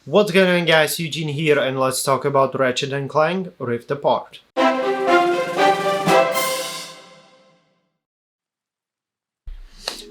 What's going on, guys? Eugene here, and let's talk about Ratchet & Clank Rift Apart.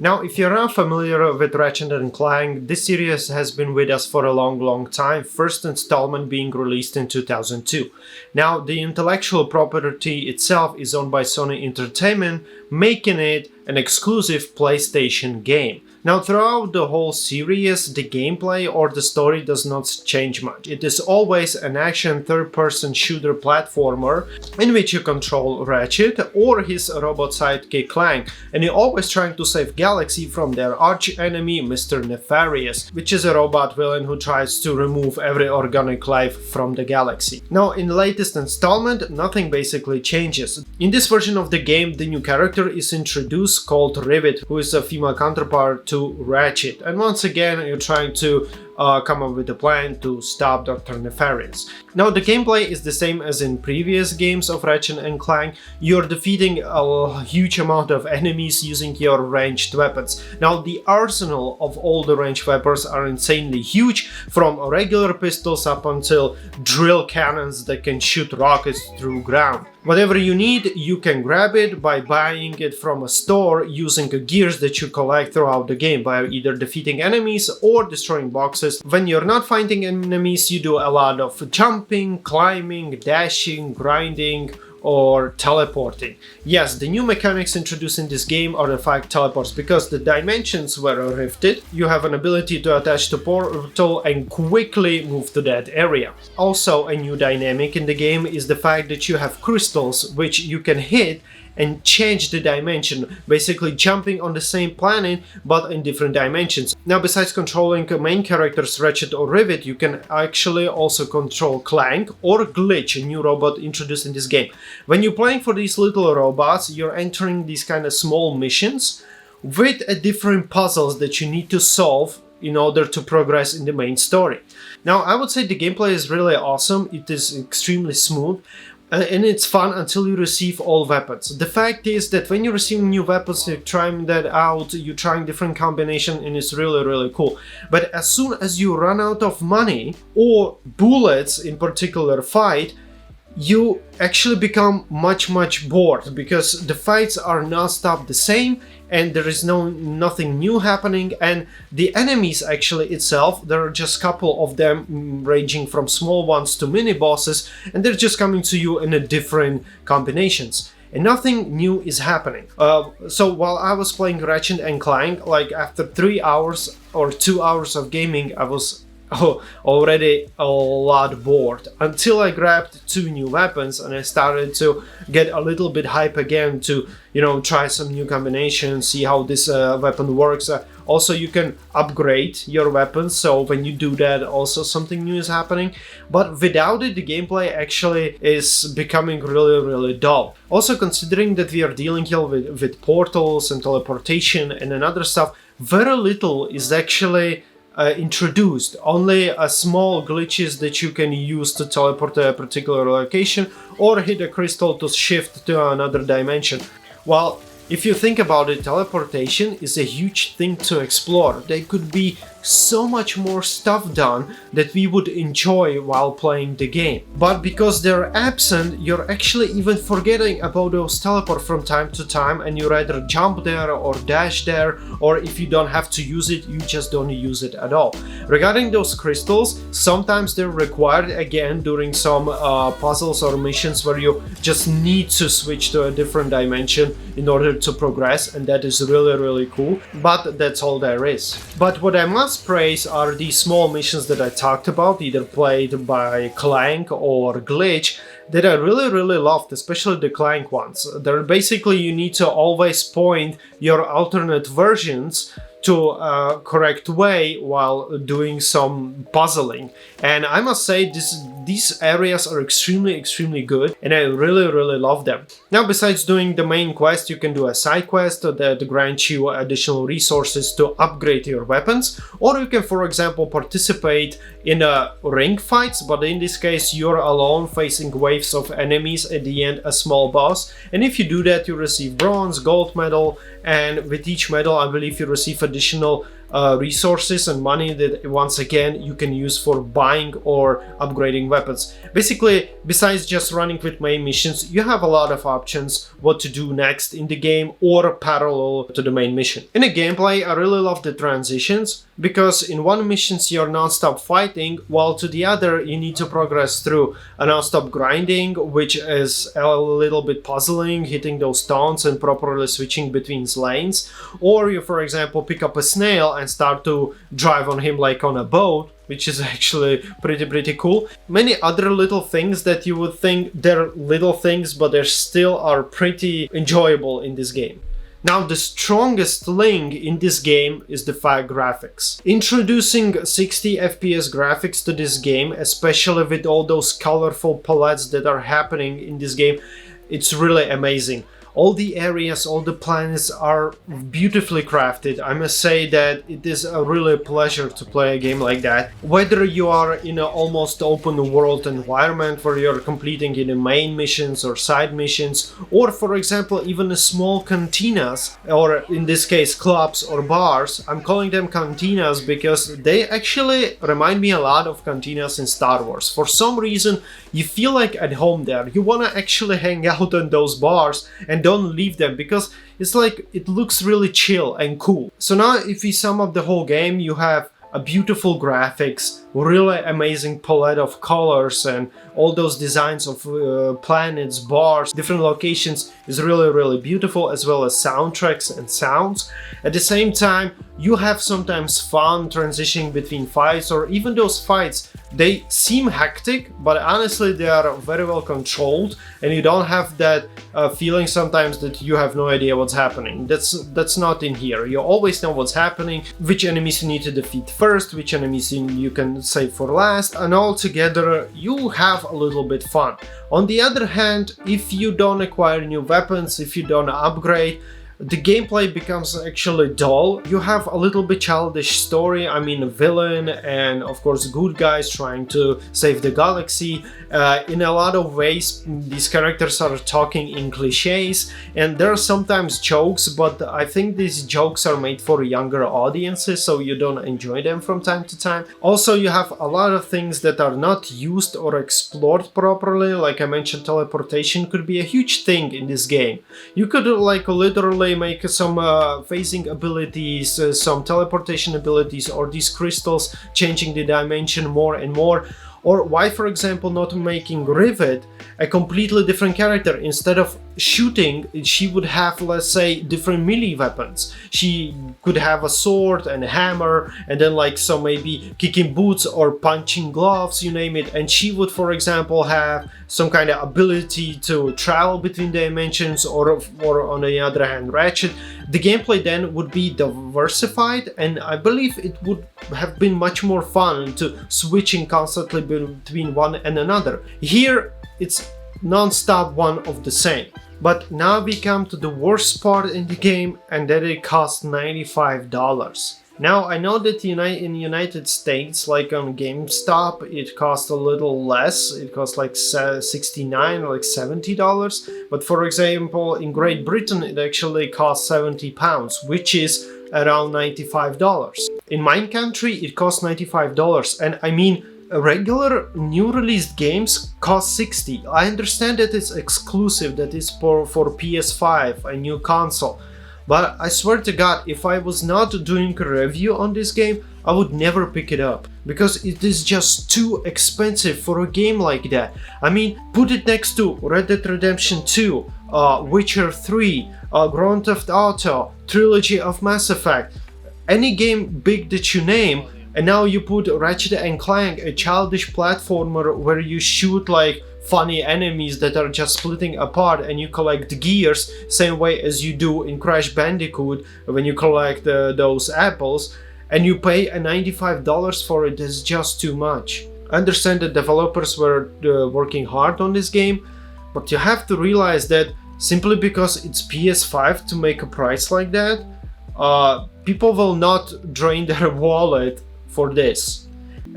Now, if you're not familiar with Ratchet & Clank, this series has been with us for a long time, first installment being released in 2002. Now, the intellectual property itself is owned by Sony Entertainment, making it an exclusive PlayStation game. Now, throughout the whole series, the gameplay or the story does not change much. It is always an action third-person shooter platformer in which you control Ratchet or his robot sidekick Clank, and you're always trying to save Galaxy from their archenemy, Mr. Nefarious, which is a robot villain who tries to remove every organic life from the galaxy. Now, in the latest installment, nothing basically changes. In this version of the game, the new character is introduced called Rivet, who is a female counterpart to Ratchet, and once again you're trying to come up with a plan to stop Dr. Nefarious. Now, the gameplay is the same as in previous games of Ratchet & Clank. You're defeating a huge amount of enemies using your ranged weapons. Now, the arsenal of all the ranged weapons are insanely huge, from regular pistols up until drill cannons that can shoot rockets through ground. Whatever you need, you can grab it by buying it from a store using gears that you collect throughout the game by either defeating enemies or destroying boxes. When you're not fighting enemies, you do a lot of jumping, climbing, dashing, grinding, or teleporting. Yes, the new mechanics introduced in this game are in fact teleports, because the dimensions were rifted. You have an ability to attach to portal and quickly move to that area. Also, a new dynamic in the game is the fact that you have crystals which you can hit and change the dimension, basically jumping on the same planet but in different dimensions. Now, besides controlling main characters Ratchet or Rivet, you can actually also control Clank or Glitch, a new robot introduced in this game. When you're playing for these little robots, you're entering these kind of small missions with different puzzles that you need to solve in order to progress in the main story. Now, I would say the gameplay is really awesome. It is extremely smooth. And it's fun until you receive all weapons. The fact is that when you're receiving new weapons, you're trying that out, you're trying different combinations, and it's really cool. But as soon as you run out of money or bullets in particular fight, you actually become much bored, because the fights are non-stop the same and there is nothing new happening, and the enemies actually itself, there are just a couple of them ranging from small ones to mini bosses, and they're just coming to you in a different combinations. And nothing new is happening. So while I was playing Ratchet & Clank, like after 3 hours or 2 hours of gaming, I was already a lot bored, until I grabbed 2 new weapons and I started to get a little bit hype again to, try some new combinations, see how this weapon works. Also, you can upgrade your weapons, so when you do that, also something new is happening. But without it, the gameplay actually is becoming really dull. Also, considering that we are dealing here with portals and teleportation and another stuff, very little is actually introduced. Only a small glitches that you can use to teleport to a particular location or hit a crystal to shift to another dimension. Well, if you think about it, teleportation is a huge thing to explore. There could be so much more stuff done that we would enjoy while playing the game. But because they're absent, you're actually even forgetting about those teleport from time to time, and you rather jump there or dash there, or if you don't have to use it, you just don't use it at all. Regarding those crystals, sometimes they're required again during some puzzles or missions where you just need to switch to a different dimension in order to progress, and that is really cool. But that's all there is. But what I must praise are these small missions that I talked about, either played by Clank or Glitch, that I really loved, especially the Clank ones. They're basically, you need to always point your alternate versions to a correct way while doing some puzzling. And I must say, these areas are extremely good, and I really love them. Now, besides doing the main quest, you can do a side quest that grants you additional resources to upgrade your weapons, or you can, for example, participate in ring fights, but in this case you're alone facing waves of enemies, at the end a small boss, and if you do that you receive bronze, gold medal, and with each medal I believe you receive additional resources and money that once again you can use for buying or upgrading weapons. Basically, besides just running with main missions, you have a lot of options what to do next in the game or parallel to the main mission. In the gameplay, I really love the transitions, because in one missions you're non-stop fighting, while to the other you need to progress through a non-stop grinding, which is a little bit puzzling, hitting those taunts and properly switching between lanes. Or you, for example, pick up a snail and start to drive on him like on a boat, which is actually pretty cool. Many other little things that you would think they're little things, but they still are pretty enjoyable in this game. Now, the strongest link in this game is the fact graphics. Introducing 60 FPS graphics to this game, especially with all those colorful palettes that are happening in this game, it's really amazing. All the areas, all the planets are beautifully crafted. I must say that it is a really pleasure to play a game like that. Whether you are in an almost open world environment where you're completing in the main missions or side missions, or for example even a small cantinas, or in this case clubs or bars. I'm calling them cantinas because they actually remind me a lot of cantinas in Star Wars. For some reason you feel like at home there. You wanna actually hang out in those bars and don't leave them, because it's like it looks really chill and cool. So now if we sum up the whole game, you have a beautiful graphics, really amazing palette of colors, and all those designs of planets, bars, different locations is really beautiful, as well as soundtracks and sounds. At the same time, you have sometimes fun transitioning between fights, or even those fights, they seem hectic, but honestly they are very well controlled, and you don't have that feeling sometimes that you have no idea what's happening. That's not in here. You always know what's happening, which enemies you need to defeat first, which enemies you can save for last, and all together you have a little bit fun. On the other hand, if you don't acquire new weapons, if you don't upgrade, the gameplay becomes actually dull. You have a little bit childish story. I mean, a villain and of course good guys trying to save the galaxy. In a lot of ways these characters are talking in cliches, and there are sometimes jokes, but I think these jokes are made for younger audiences, so you don't enjoy them from time to time. Also, you have a lot of things that are not used or explored properly. Like I mentioned, teleportation could be a huge thing in this game. You could like literally make some phasing abilities, some teleportation abilities, or these crystals changing the dimension more and more. Or why, for example, not making Rivet a completely different character? Instead of shooting, she would have, let's say, different melee weapons. She could have a sword and a hammer, and then like some maybe kicking boots or punching gloves, you name it. And she would, for example, have some kind of ability to travel between dimensions, or on the other hand, Ratchet. The gameplay then would be diversified, and I believe it would have been much more fun to switching constantly between one and another. Here it's non-stop one of the same. But now we come to the worst part in the game, and that it costs $95. Now, I know that in the United States, like on GameStop, it costs a little less. It costs like $69 or like $70. But for example, in Great Britain, it actually costs £70, which is around $95. In my country, it costs $95, and I mean, regular new released games cost $60. I understand that it's exclusive, that is for PS5, a new console. But I swear to God, if I was not doing a review on this game, I would never pick it up, because it is just too expensive for a game like that. I mean, put it next to Red Dead Redemption 2, Witcher 3, Grand Theft Auto, Trilogy of Mass Effect, any game big that you name, and now you put Ratchet and Clank, a childish platformer where you shoot like funny enemies that are just splitting apart, and you collect gears same way as you do in Crash Bandicoot when you collect those apples, and you pay a $95 for it. Is just too much. I understand that developers were working hard on this game, but you have to realize that simply because it's PS5 to make a price like that, people will not drain their wallet for this.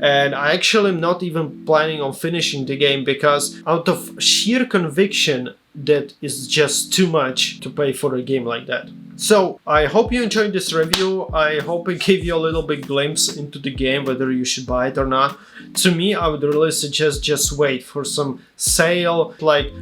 And I actually am not even planning on finishing the game, because out of sheer conviction that is just too much to pay for a game like that. So I hope you enjoyed this review. I hope it gave you a little bit glimpse into the game, whether you should buy it or not. To me, I would really suggest just wait for some sale, like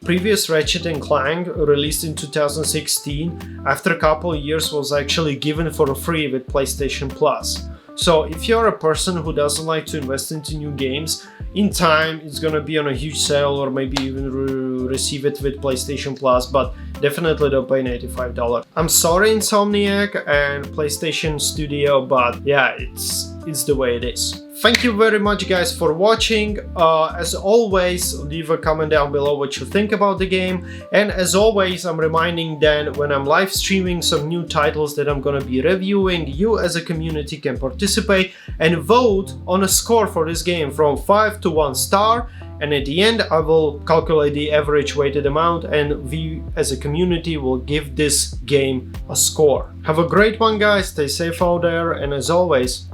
previous Ratchet and Clank, released in 2016, after a couple of years was actually given for free with PlayStation Plus. So if you're a person who doesn't like to invest into new games, in time it's gonna be on a huge sale, or maybe even receive it with PlayStation Plus, but definitely don't pay $85. I'm sorry, Insomniac and PlayStation Studio, but yeah, it's the way it is. Thank you very much guys for watching. As always, leave a comment down below what you think about the game, and as always, I'm reminding that when I'm live streaming some new titles that I'm gonna be reviewing, you as a community can participate and vote on a score for this game from 5 to 1 star, and at the end I will calculate the average weighted amount, and we as a community will give this game a score. Have a great one guys, stay safe out there, and as always,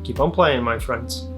keep on playing, my friends.